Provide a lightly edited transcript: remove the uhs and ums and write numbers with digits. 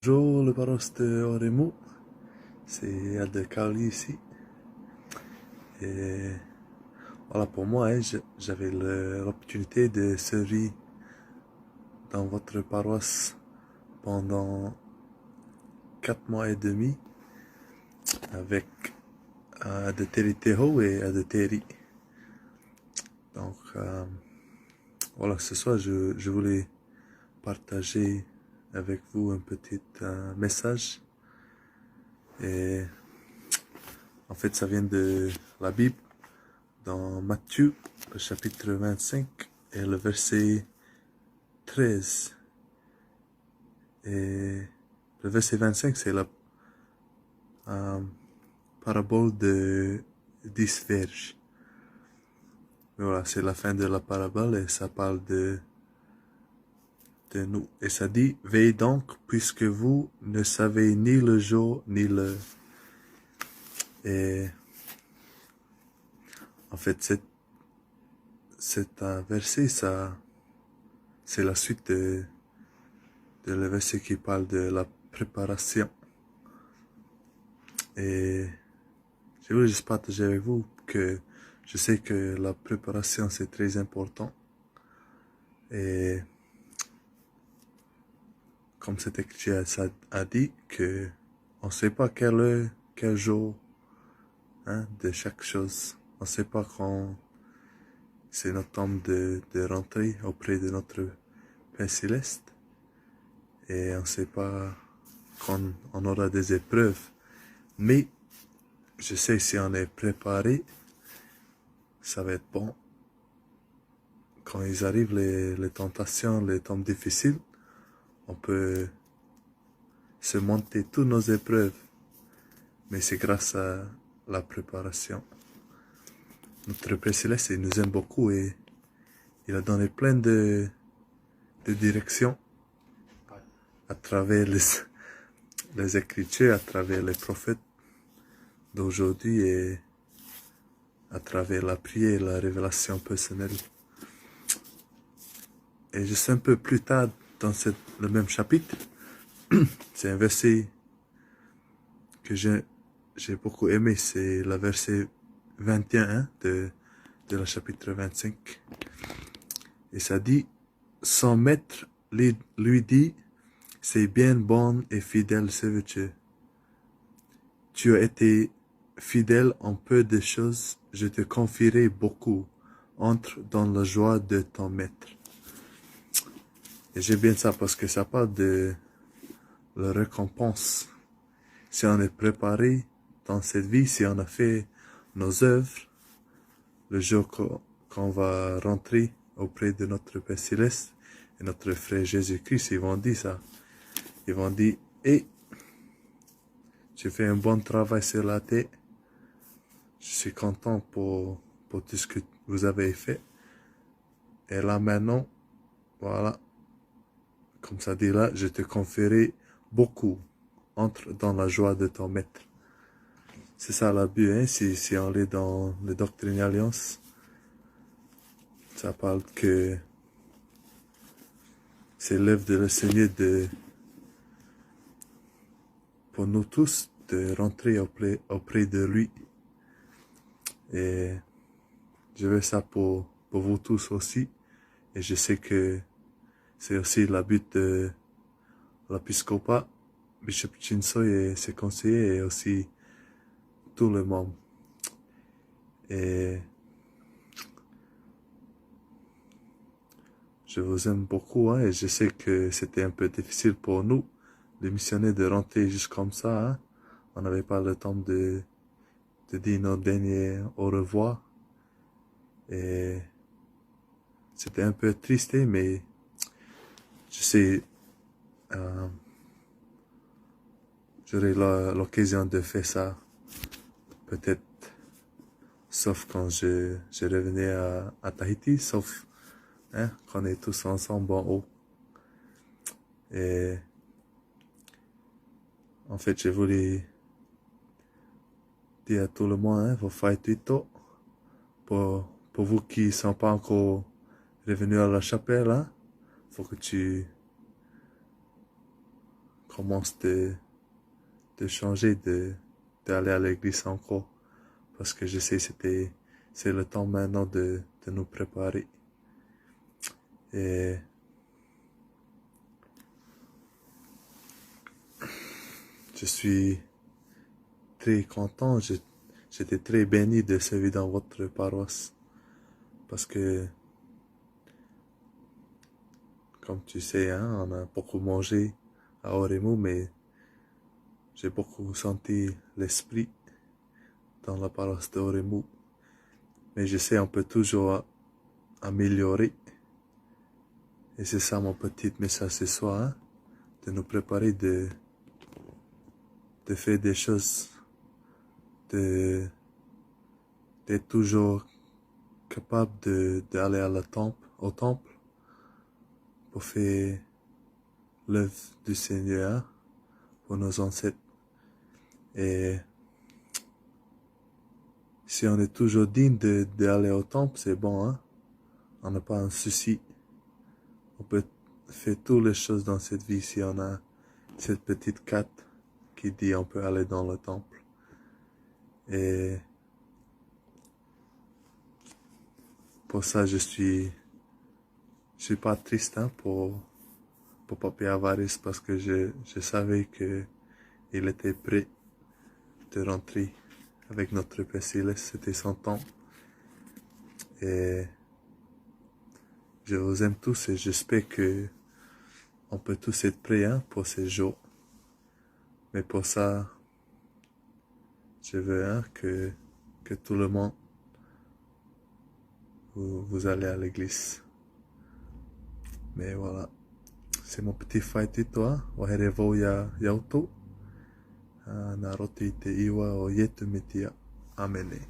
Bonjour le baros de Oremo, c'est Adekali ici. Et voilà, pour moi, j'avais l'opportunité de servir dans votre paroisse pendant 4 mois et demi avec Adeteri Teho et Adeteri. Donc voilà, ce soir, je voulais partager avec vous un petit message. Et en fait, ça vient de la Bible. Dans Matthieu, le chapitre 25 et le verset 13. Et le verset 25, c'est la parabole de 10 verges. Mais voilà, c'est la fin de la parabole et ça parle de nous. Et ça dit, veillez donc, puisque vous ne savez ni le jour ni l'heure. Et en fait, cet verset, c'est la suite de le verset qui parle de la préparation. Et je voulais juste partager avec vous que je sais que la préparation c'est très important. Et comme cette écriture a dit que on ne sait pas quelle heure, quel jour de chaque chose. On ne sait pas quand c'est notre temps de rentrer auprès de notre Père Céleste. Et on ne sait pas quand on aura des épreuves. Mais je sais si on est préparé, ça va être bon. Quand ils arrivent les tentations, les temps difficiles, on peut surmonter toutes nos épreuves. Mais c'est grâce à la préparation. Notre Père Céleste, il nous aime beaucoup et il a donné plein de directions à travers les Écritures, à travers les prophètes d'aujourd'hui et à travers la prière et la révélation personnelle. Et juste un peu plus tard, dans le même chapitre, c'est un verset que j'ai beaucoup aimé, c'est le verset 21 de la chapitre 25. Et ça dit, son maître lui dit, c'est bien bon et fidèle serviteur. Tu as été fidèle en peu de choses, je te confierai beaucoup. Entre dans la joie de ton maître. Et j'aime bien ça parce que ça parle de la récompense. Si on est préparé dans cette vie, si on a fait nos œuvres, le jour qu'on va rentrer auprès de notre Père Céleste et notre frère Jésus-Christ, ils vont dire ça. Ils vont dire, tu fais un bon travail sur la terre. Je suis content pour tout ce que vous avez fait. Et là maintenant, voilà, comme ça dit là, je te confierai beaucoup. Entre dans la joie de ton maître. C'est ça la but, si on est dans les Doctrines Alliance, ça parle que c'est l'œuvre de le Seigneur pour nous tous de rentrer auprès de lui. Et je veux ça pour vous tous aussi. Et je sais que c'est aussi la but de l'épiscopat, Bishop Chinsoy et ses conseillers et aussi tout le monde. Et je vous aime beaucoup et je sais que c'était un peu difficile pour nous, les missionnaires, de rentrer juste comme ça. On n'avait pas le temps de dire nos derniers au revoir. Et c'était un peu triste, mais je sais, j'aurai l'occasion de faire ça, peut-être, sauf quand je revenais à Tahiti, sauf qu'on est tous ensemble en haut. Et en fait, je voulais dire à tout le monde, vous faites tout pour vous qui ne sont pas encore revenus à la chapelle, faut que commence de changer, d'aller à l'église encore. Parce que je sais c'est le temps maintenant de nous préparer. Et je suis très content, j'étais très béni de servir dans votre paroisse. Parce que, comme tu sais, hein, on a beaucoup mangé à Oremu, mais j'ai beaucoup senti l'esprit dans la paroisse d'Oremu. Mais je sais, on peut toujours améliorer. Et c'est ça mon petit message ce soir, hein, de nous préparer de faire des choses, d'être toujours capable d'aller au temple, pour faire l'œuvre du Seigneur, pour nos ancêtres. Et si on est toujours digne d'aller au temple, c'est bon, hein. On n'a pas un souci. On peut faire toutes les choses dans cette vie si on a cette petite carte qui dit on peut aller dans le temple. Et pour ça, je suis pas triste, hein, pour Papi Avaris, parce que je savais que il était prêt de rentrer avec notre Père Céleste. C'était son temps. Et je vous aime tous et j'espère que on peut tous être prêts, hein, pour ces jours. Mais pour ça, je veux, hein, que tout le monde, vous allez à l'église. Mais voilà, c'est mon petit fight, toi. Waherevo ya yauto. Na roti te iwa o yetu mitia. Amene.